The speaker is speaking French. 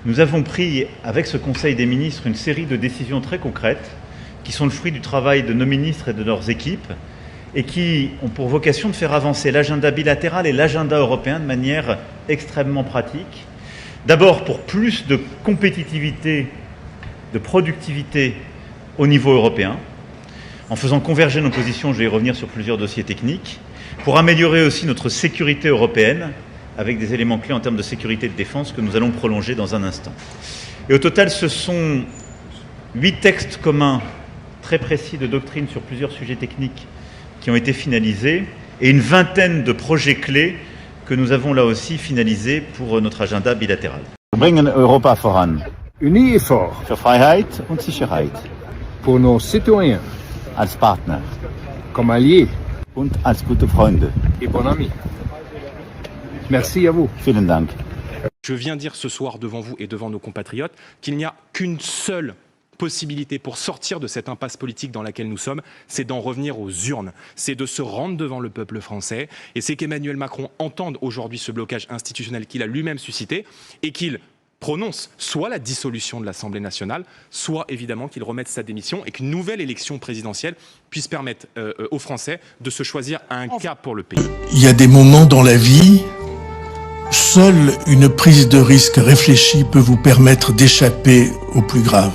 Nous avons pris, avec ce Conseil des ministres, une série de décisions très concrètes qui sont le fruit du travail de nos ministres et de leurs équipes et qui ont pour vocation de faire avancer l'agenda bilatéral et l'agenda européen de manière extrêmement pratique. D'abord pour plus de compétitivité, de productivité au niveau européen, en faisant converger nos positions, je vais y revenir sur plusieurs dossiers techniques, pour améliorer aussi notre sécurité européenne, avec des éléments clés en termes de sécurité et de défense que nous allons prolonger dans un instant. Et au total, ce sont 8 textes communs très précis de doctrine sur plusieurs sujets techniques qui ont été finalisés et une vingtaine de projets clés que nous avons là aussi finalisés pour notre agenda bilatéral. Wir bringen Europa voran. Unis et forts. Für Freiheit und Sicherheit. Pour nos citoyens. Als Partner. Comme alliés. Und als gute Freunde. Et bons amis. Merci à vous. Vielen Dank. Je viens dire ce soir devant vous et devant nos compatriotes qu'il n'y a qu'une seule possibilité pour sortir de cette impasse politique dans laquelle nous sommes, c'est d'en revenir aux urnes, c'est de se rendre devant le peuple français et c'est qu'Emmanuel Macron entende aujourd'hui ce blocage institutionnel qu'il a lui-même suscité et qu'il prononce soit la dissolution de l'Assemblée nationale, soit évidemment qu'il remette sa démission et qu'une nouvelle élection présidentielle puisse permettre aux Français de se choisir un cap pour le pays. Il y a des moments dans la vie, seule une prise de risque réfléchie peut vous permettre d'échapper au plus grave.